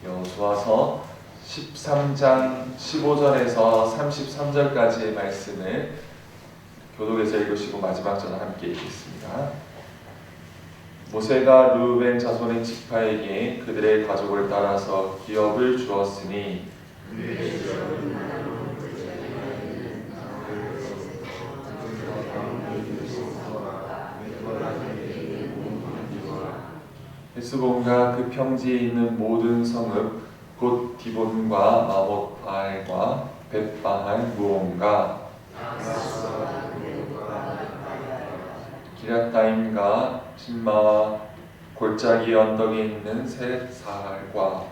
여호수아서 13장 15절에서 33절까지의 말씀을 교독에서 읽으시고 마지막 절을 함께 읽겠습니다. 모세가 르우벤 자손의 지파에게 그들의 가족을 따라서 기업을 주었으니 헤스본과 그 평지에 있는 모든 성읍 곧 디본과 마못바알과 벳바알 무온과 기럇다임과 신마와 골짜기 언덕에 있는 셋사할과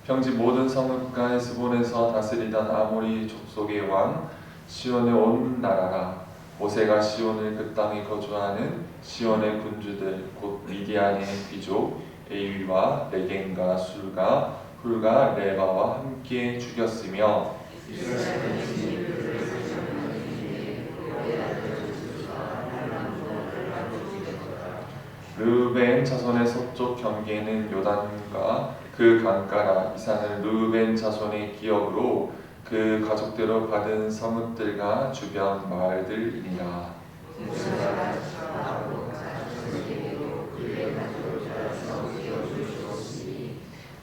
평지 모든 성읍과 헤스본에서 다스리던 아모리 족속의 왕 시온의 온 나라라. 모세가 시온을 그 땅에 거주하는 시온의 군주들 곧 미디안의 귀족 에위와 레겐과 술과 훌과 레바와 함께 죽였으며 르우벤 자손의 서쪽 경계는 요단과 그 강가라. 이 산은 르우벤 자손의 기업으로 그 가족대로 받은 성읍들과 주변 마을들이니라.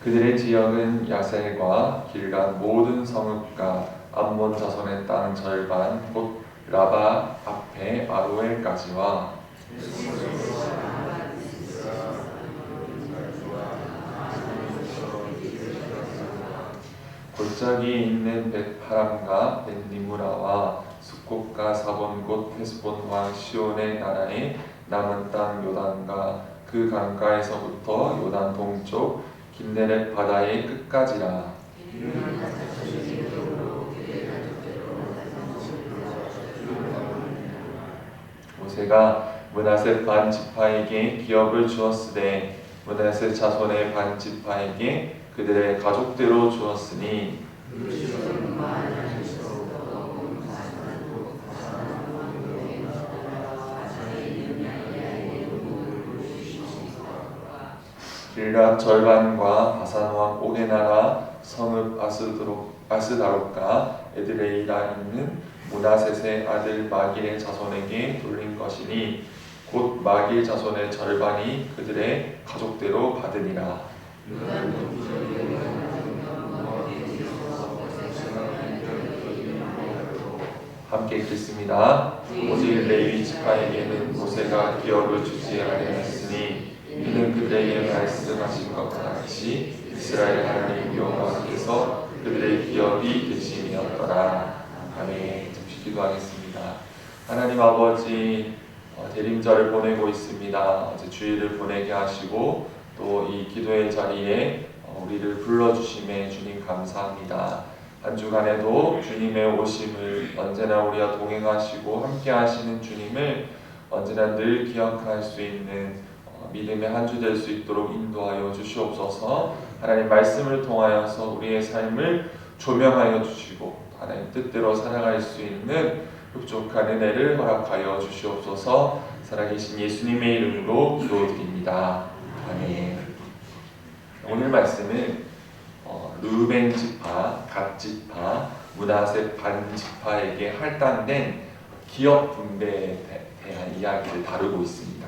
그들의 지역은 야셀과 길간 모든 성읍과 암몬 자손의 땅 절반 곧 라바 앞에 아로엘까지와 골짜기에 있는 벳하람과 벳니무라와 숫곳과 사본 곧 헤스본 왕 시온의 나라의 남은 땅 요단과 그 강가에서부터 요단 동쪽 긴네렛 바다의 끝까지라. 모세가 므낫세 반 지파에게 기업을 주었으되 므낫세 자손의 반 지파에게 그들의 가족대로 주었으니 길앗 절반과 바산 왕 옥의 나라 성읍 아스다롯과 에드레이라 있는 므낫셋의 아들 마길의 자손에게 돌린 것이니 곧 마길 자손의 절반이 그들의 가족대로 받으니라. 함께 읽겠습니다. 오직 레위 지파에게는 모세가 기업을 주지 아니하였으니 이는 그들에게 말씀하신 것과 같이 이스라엘 하나님 여호와께서 그들의 기업이 되심이었더라. 아멘. 잠시 기도하겠습니다. 하나님 아버지, 대림절을 보내고 있습니다. 어제 주일을 보내게 하시고 또 이 기도의 자리에 우리를 불러주심에 주님 감사합니다. 한 주간에도 주님의 오심을 언제나 우리와 동행하시고 함께 하시는 주님을 언제나 늘 기억할 수 있는 믿음의 한 주 될 수 있도록 인도하여 주시옵소서. 하나님 말씀을 통하여서 우리의 삶을 조명하여 주시고 하나님 뜻대로 살아갈 수 있는 흡족한 은혜를 허락하여 주시옵소서. 살아계신 예수님의 이름으로 기도드립니다. 아멘. 오늘 말씀은 르우벤 지파, 갓 지파, 므낫세 반 지파에게 할당된 기업 분배에 대한 이야기를 다루고 있습니다.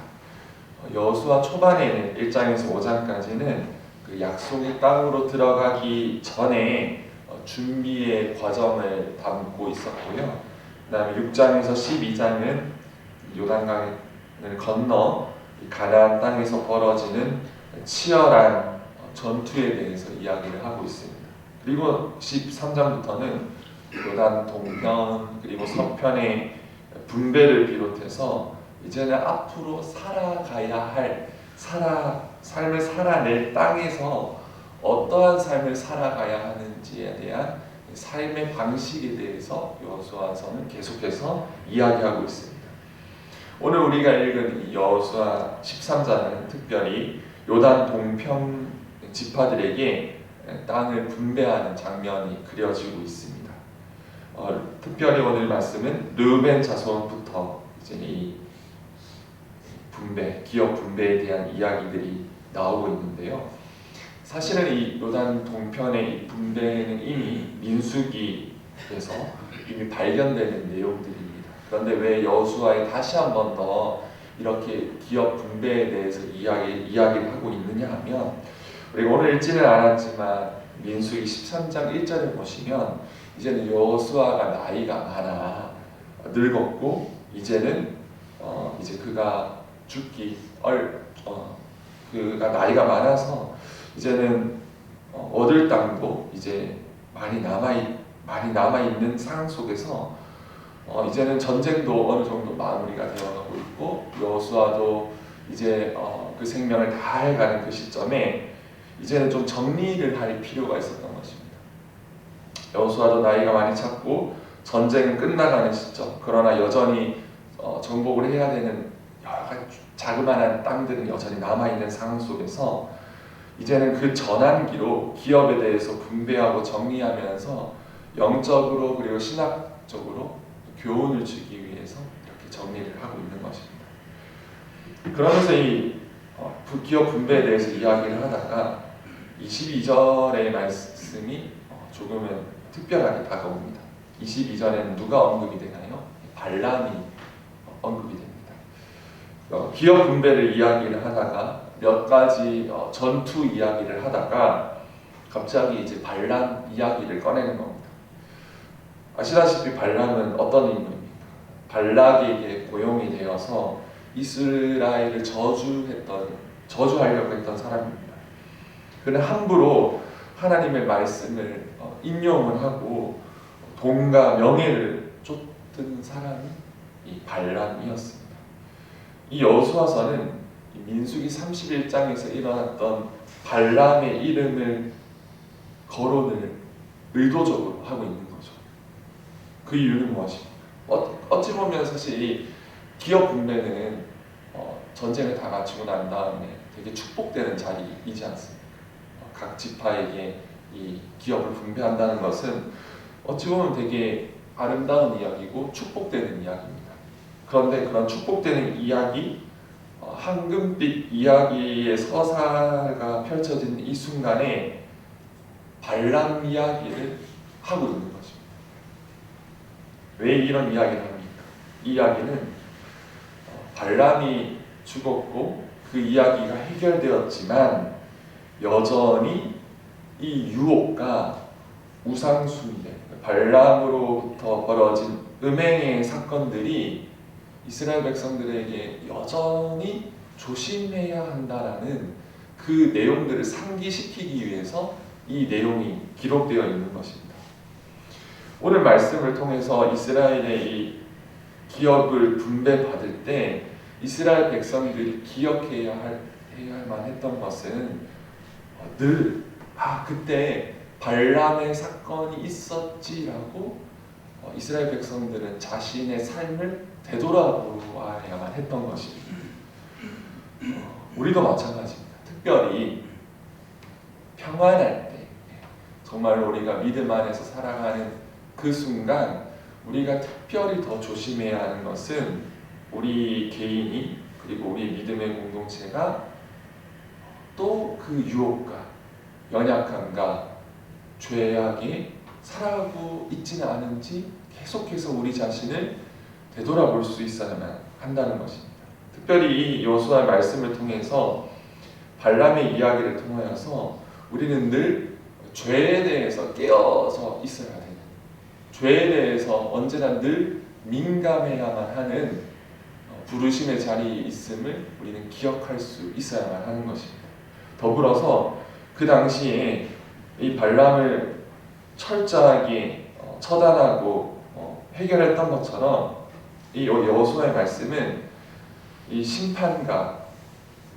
여호수아 초반에는 1장에서 5장까지는 그 약속의 땅으로 들어가기 전에 준비의 과정을 담고 있었고요. 그 다음에 6장에서 12장은 요단강을 건너 가나안 땅에서 벌어지는 치열한 전투에 대해서 이야기를 하고 있습니다. 그리고 13장부터는 요단 동편 그리고 서편의 분배를 비롯해서 이제는 앞으로 살아가야 할 삶을 살아낼 땅에서 어떠한 삶을 살아가야 하는지에 대한 삶의 방식에 대해서 여호수아서는 계속해서 이야기하고 있습니다. 오늘 우리가 읽은 이 여호수아 13장은 특별히 요단 동편 지파들에게 땅을 분배하는 장면이 그려지고 있습니다. 특별히 오늘 말씀은 르우벤 자손부터 이제 이 분배, 기업 분배에 대한 이야기들이 나오고 있는데요. 사실은 이 요단 동편의 이 분배는 이미 민수기에서 이미 발견되는 내용들입니다. 그런데 왜 여호수아에 다시 한 번 더 이렇게 기업 분배에 대해서 이야기를 하고 있느냐 하면, 우리가 오늘 읽지는 않았지만 민수기 13장 1절에 보시면 이제는 여호수아가 나이가 많아 늙었고 이제는 이제 그가 그가 나이가 많아서 이제는 얻을 땅도 이제 많이 남아 있는 상황 속에서 이제는 전쟁도 어느 정도 마무리가 되어가고 있고 여호수아도 이제 그 생명을 다해가는 그 시점에 이제는 좀 정리를 할 필요가 있었던 것입니다. 여호수아도 나이가 많이 찼고 전쟁은 끝나가는 시점, 그러나 여전히 정복을 해야 되는 여러 가지 자그마한 땅들은 여전히 남아있는 상황 속에서 이제는 그 전환기로 기업에 대해서 분배하고 정리하면서 영적으로 그리고 신학적으로 교훈을 주기 위해서 이렇게 정리를 하고 있는 것입니다. 그러면서 이 기업 분배에 대해서 이야기를 하다가 22절의 말씀이 조금은 특별하게 다가옵니다. 22절에는 누가 언급이 되나요? 발람이 언급이 됩니다. 기업 분배를 이야기를 하다가 몇 가지 전투 이야기를 하다가 갑자기 이제 발람 이야기를 꺼내는 겁니다. 아시다시피 발람은 어떤 인물입니까? 발락에게 고용이 되어서 이스라엘을 저주하려고 했던 사람입니다. 그는 함부로 하나님의 말씀을 인용을 하고 돈과 명예를 쫓던 사람이 이 발람이었습니다. 이 여호수아서는 민수기 31장에서 일어났던 발람의 이름을 거론을 의도적으로 하고 있는 거죠. 그 이유는 무엇입니까? 어찌 보면 사실 이 기업 분배는 전쟁을 다 마치고 난 다음에 되게 축복되는 자리이지 않습니까? 각 지파에게 이 기업을 분배한다는 것은 어찌 보면 되게 아름다운 이야기고 축복되는 이야기입니다. 그런데 그런 축복되는 이야기, 황금빛 이야기의 서사가 펼쳐진 이 순간에 발람 이야기를 하고 있는 것입니다. 왜 이런 이야기를 합니까? 이 이야기는 발람이 죽었고 그 이야기가 해결되었지만 여전히 이 유혹과 우상숭배, 발람으로부터 벌어진 음행의 사건들이 이스라엘 백성들에게 여전히 조심해야 한다라는 그 내용들을 상기시키기 위해서 이 내용이 기록되어 있는 것입니다. 오늘 말씀을 통해서 이스라엘의 이 기업을 분배받을 때 이스라엘 백성들이 기억해야 할 만했던 것은 늘 그때 발람의 사건이 있었지라고 이스라엘 백성들은 자신의 삶을 되돌아보아야만 했던 것입니다. 우리도 마찬가지입니다. 특별히 평안할 때, 정말 우리가 믿음 안에서 살아가는 그 순간 우리가 특별히 더 조심해야 하는 것은 우리 개인이 그리고 우리 믿음의 공동체가 또 그 유혹과 연약함과 죄악에 살아가고 있지는 않은지 계속해서 우리 자신을 되돌아볼 수 있어야만 한다는 것입니다. 특별히 이 여호수아의 말씀을 통해서 발람의 이야기를 통하여서 우리는 늘 죄에 대해서 깨어서 있어야 되는, 죄에 대해서 언제나 늘 민감해야만 하는 부르심의 자리에 있음을 우리는 기억할 수 있어야만 하는 것입니다. 더불어서 그 당시에 이 발람을 철저하게 처단하고 해결했던 것처럼 이 여호수아의 말씀은 이 심판과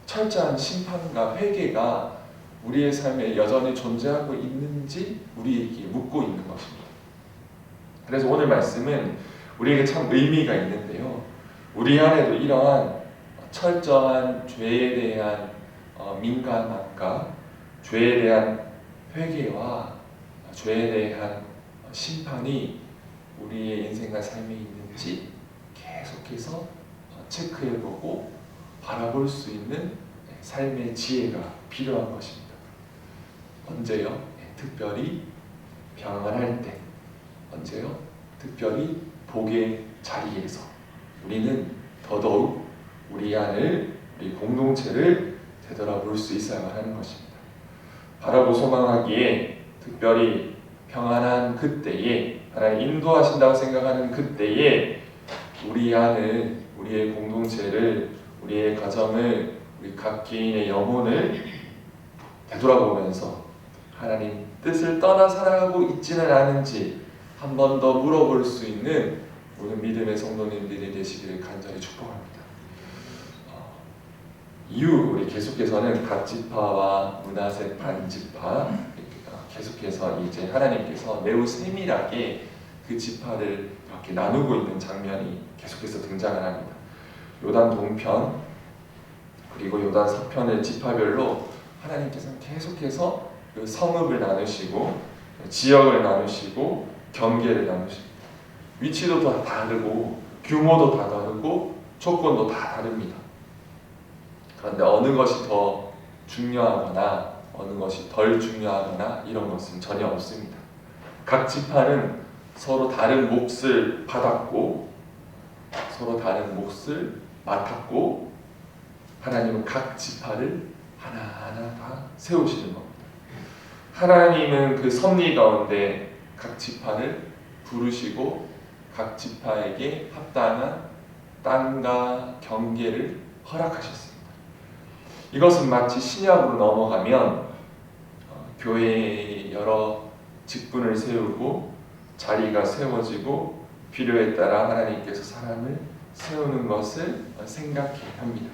철저한 심판과 회개가 우리의 삶에 여전히 존재하고 있는지 우리에게 묻고 있는 것입니다. 그래서 오늘 말씀은 우리에게 참 의미가 있는데요. 우리 안에도 이러한 철저한 죄에 대한 민감함과 죄에 대한 회개와 죄에 대한 심판이 우리의 인생과 삶에 있는지 계속해서 체크해보고 바라볼 수 있는 삶의 지혜가 필요한 것입니다. 언제요? 특별히 평안할 때. 언제요? 특별히 복의 자리에서 우리는 더더욱 우리 안을, 우리 공동체를 되돌아볼 수 있어야만 하는 것입니다. 바라고 소망하기에 특별히 평안한 그때에, 하나님 인도하신다고 생각하는 그때에 우리 안을, 우리의 공동체를, 우리의 가정을, 우리 각 개인의 영혼을 되돌아보면서 하나님 뜻을 떠나 살아가고 있지는 않은지 한 번 더 물어볼 수 있는 모든 믿음의 성도님들이 되시기를 간절히 축복합니다. 이후 우리 계속해서는 각 지파와 므낫세 반지파, 계속해서 이제 하나님께서 매우 세밀하게 그 지파를 이렇게 나누고 있는 장면이 계속해서 등장을 합니다. 요단 동편 그리고 요단 서편의 지파별로 하나님께서는 계속해서 그 성읍을 나누시고 지역을 나누시고 경계를 나누십니다. 위치도 다 다르고 규모도 다 다르고 조건도 다 다릅니다. 그런데 어느 것이 더 중요하거나 어느 것이 덜 중요하거나 이런 것은 전혀 없습니다. 각 지파는 서로 다른 몫을 받았고 서로 다른 몫을 맡았고 하나님은 각 지파를 하나하나 다 세우시는 겁니다. 하나님은 그 섭리 가운데 각 지파를 부르시고 각 지파에게 합당한 땅과 경계를 허락하셨습니다. 이것은 마치 신약으로 넘어가면 교회에 여러 직분을 세우고 자리가 세워지고 필요에 따라 하나님께서 사람을 세우는 것을 생각해야 합니다.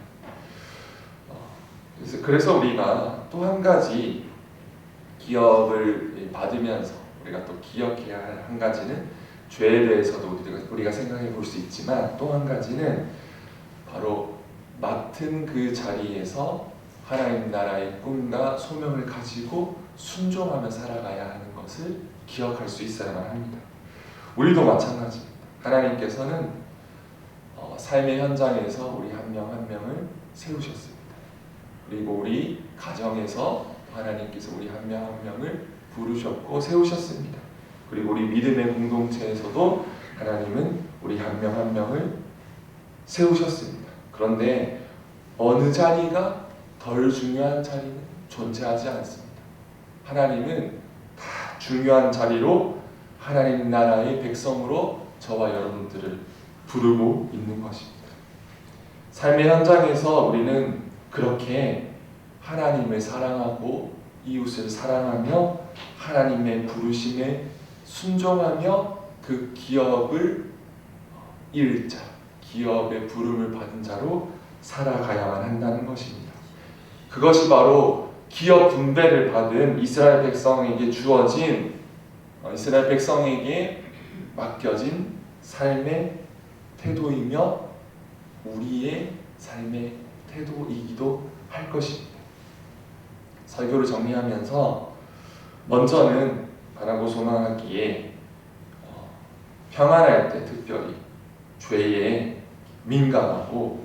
그래서 우리가 또 한 가지 기업을 받으면서 우리가 또 기억해야 할 한 가지는 죄에 대해서도 우리가 생각해 볼 수 있지만 또 한 가지는 바로 맡은 그 자리에서 하나님 나라의 꿈과 소명을 가지고 순종하며 살아가야 하는 것을 기억할 수 있어야만 합니다. 우리도 마찬가지입니다. 하나님께서는 삶의 현장에서 우리 한 명 한 명을 세우셨습니다. 그리고 우리 가정에서 하나님께서 우리 한 명 한 명을 부르셨고 세우셨습니다. 그리고 우리 믿음의 공동체에서도 하나님은 우리 한 명 한 명을 세우셨습니다. 그런데 어느 자리가 덜 중요한 자리는 존재하지 않습니다. 하나님은 다 중요한 자리로 하나님 나라의 백성으로 저와 여러분들을 부르고 있는 것입니다. 삶의 현장에서 우리는 그렇게 하나님을 사랑하고 이웃을 사랑하며 하나님의 부르심에 순종하며 그 기업을 일자, 기업의 부름을 받은 자로 살아가야만 한다는 것입니다. 그것이 바로 기업 분배를 받은 이스라엘 백성에게 주어진 이스라엘 백성에게 맡겨진 삶의 태도이며 우리의 삶의 태도이기도 할 것입니다. 설교를 정리하면서 먼저는 바라고 소망하기에 평안할 때 특별히 죄에 민감하고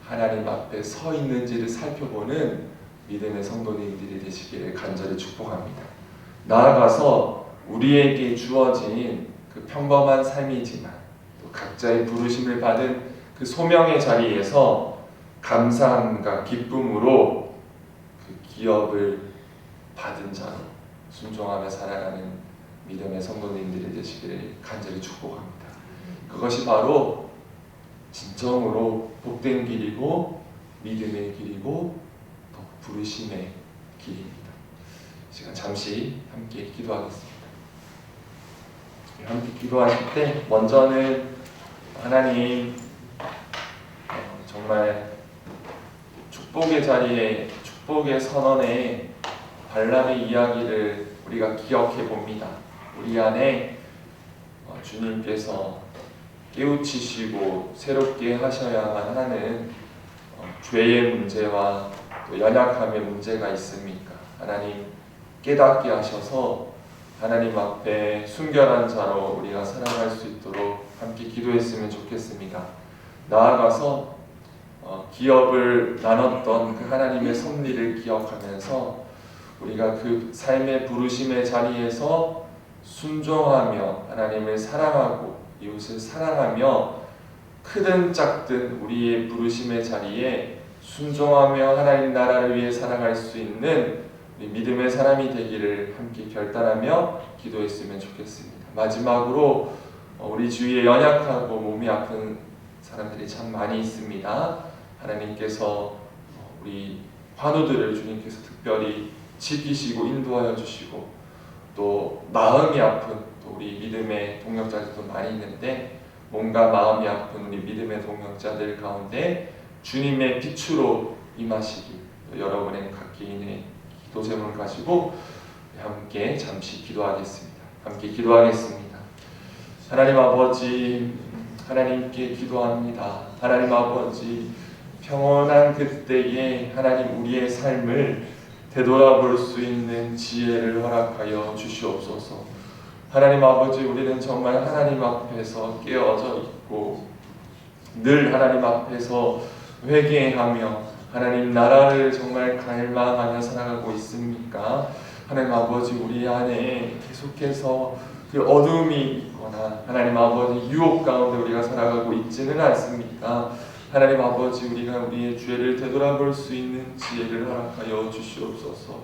하나님 앞에 서 있는지를 살펴보는 믿음의 성도님들이 되시기를 간절히 축복합니다. 나아가서 우리에게 주어진 그 평범한 삶이지만 또 각자의 부르심을 받은 그 소명의 자리에서 감사함과 기쁨으로 그 기업을 받은 자로 순종하며 살아가는 믿음의 성도님들이 되시기를 간절히 축복합니다. 그것이 바로 진정으로 복된 길이고 믿음의 길이고 또 부르심의 길입니다. 시간 잠시 함께 기도하겠습니다. 함께 기도하실 때 먼저는 하나님 정말 축복의 자리에 축복의 선언에 발람의 이야기를 우리가 기억해 봅니다. 우리 안에 주님께서 깨우치시고 새롭게 하셔야만 하는 죄의 문제와 또 연약함의 문제가 있습니까? 하나님 깨닫게 하셔서 하나님 앞에 순결한 자로 우리가 살아갈 수 있도록 함께 기도했으면 좋겠습니다. 나아가서 기업을 나눴던 그 하나님의 섭리를 기억하면서 우리가 그 삶의 부르심의 자리에서 순종하며 하나님을 사랑하고 이웃을 사랑하며 크든 작든 우리의 부르심의 자리에 순종하며 하나님 나라를 위해 살아갈 수 있는 우리 믿음의 사람이 되기를 함께 결단하며 기도했으면 좋겠습니다. 마지막으로 우리 주위에 연약하고 몸이 아픈 사람들이 참 많이 있습니다. 하나님께서 우리 환우들을 주님께서 특별히 지키시고 인도하여 주시고 또 마음이 아픈 또 우리 믿음의 동역자들도 많이 있는데 몸과 마음이 아픈 우리 믿음의 동역자들 가운데 주님의 빛으로 임하시기 여러분의 각 개인의 기도 제목을 가지고 함께 잠시 기도하겠습니다. 함께 기도하겠습니다. 하나님 아버지, 하나님께 기도합니다. 하나님 아버지, 평온한 그때에 하나님 우리의 삶을 되돌아볼 수 있는 지혜를 허락하여 주시옵소서. 하나님 아버지, 우리는 정말 하나님 앞에서 깨어져 있고 늘 하나님 앞에서 회개하며 하나님 나라를 정말 갈망하며 살아가고 있습니까? 하나님 아버지, 우리 안에 계속해서 그 어둠이 있거나 하나님 아버지 유혹 가운데 우리가 살아가고 있지는 않습니까? 하나님 아버지, 우리가 우리의 죄를 되돌아볼 수 있는 지혜를 허락하여 주시옵소서.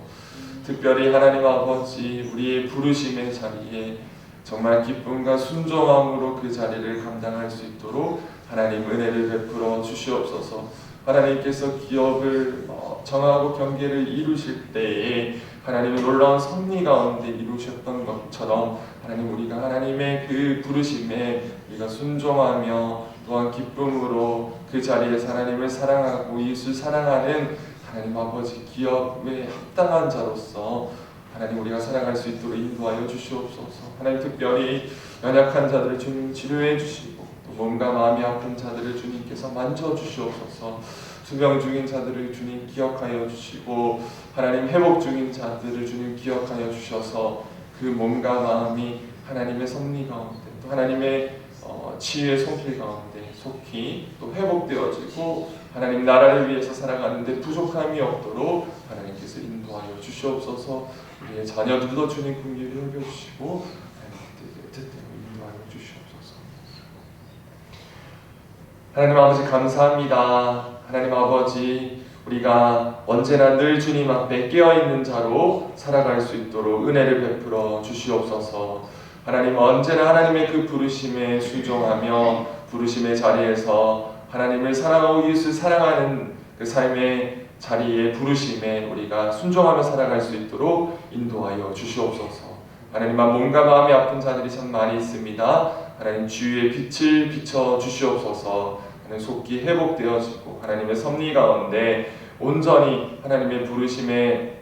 특별히 하나님 아버지, 우리의 부르심의 자리에 정말 기쁨과 순종함으로 그 자리를 감당할 수 있도록 하나님 은혜를 베풀어 주시옵소서. 하나님께서 기업을 정하고 경계를 이루실 때에 하나님의 놀라운 섭리 가운데 이루셨던 것처럼 하나님 우리가 하나님의 그 부르심에 우리가 순종하며 또한 기쁨으로 그 자리에서 하나님을 사랑하고 이웃을 사랑하는 하나님 아버지 기업에 합당한 자로서 하나님 우리가 살아갈 수 있도록 인도하여 주시옵소서. 하나님 특별히 연약한 자들을 주님 치료해 주시고 또 몸과 마음이 아픈 자들을 주님께서 만져 주시옵소서. 투병 중인 자들을 주님 기억하여 주시고 하나님 회복 중인 자들을 주님 기억하여 주셔서 그 몸과 마음이 하나님의 섭리 가운데 또 하나님의 치유의 손길 가운데 속히 또 회복되어지고 하나님 나라를 위해서 살아가는데 부족함이 없도록 하나님께서 인도하여 주시옵소서. 우리의 자녀들도 주님 긍휼히 여겨주시고 하나님의 뜻대로 인도하여 주시옵소서. 하나님 아버지 감사합니다. 하나님 아버지, 우리가 언제나 늘 주님 앞에 깨어있는 자로 살아갈 수 있도록 은혜를 베풀어 주시옵소서. 하나님 언제나 하나님의 그 부르심에 순종하며 부르심의 자리에서 하나님을 사랑하고 이웃을 사랑하는 그 삶의 자리에 부르심에 우리가 순종하며 살아갈 수 있도록 인도하여 주시옵소서. 하나님 몸과 마음이 아픈 자들이 참 많이 있습니다. 하나님 주위에 빛을 비춰 주시옵소서. 하나님 속기 회복되어지고 하나님의 섭리 가운데 온전히 하나님의 부르심에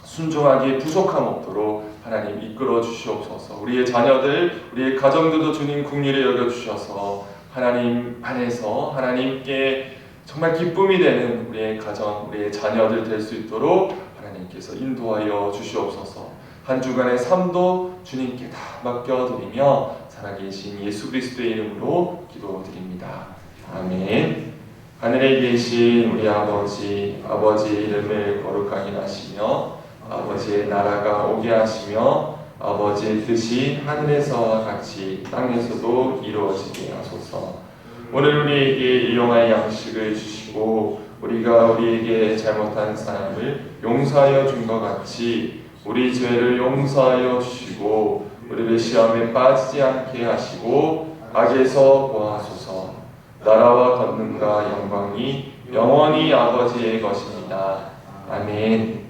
순종하기에 부족함 없도록 하나님 이끌어 주시옵소서. 우리의 자녀들, 우리의 가정들도 주님 긍휼히 여겨 주셔서 하나님 안에서 하나님께 정말 기쁨이 되는 우리의 가정, 우리의 자녀들 될 수 있도록 하나님께서 인도하여 주시옵소서. 한 주간의 삶도 주님께 다 맡겨드리며 살아계신 예수 그리스도의 이름으로 기도드립니다. 아멘. 하늘에 계신 우리 아버지, 아버지의 이름을 거룩하게 하시며 아버지의 나라가 오게 하시며 아버지의 뜻이 하늘에서와 같이 땅에서도 이루어지게 하소서. 오늘 우리에게 일용할 양식을 주시고 우리가 우리에게 잘못한 사람을 용서하여 준 것 같이 우리 죄를 용서하여 주시고 우리를 시험에 빠지지 않게 하시고 악에서 구하소서. 나라와 권능과 영광이 영원히 아버지의 것입니다. 아멘.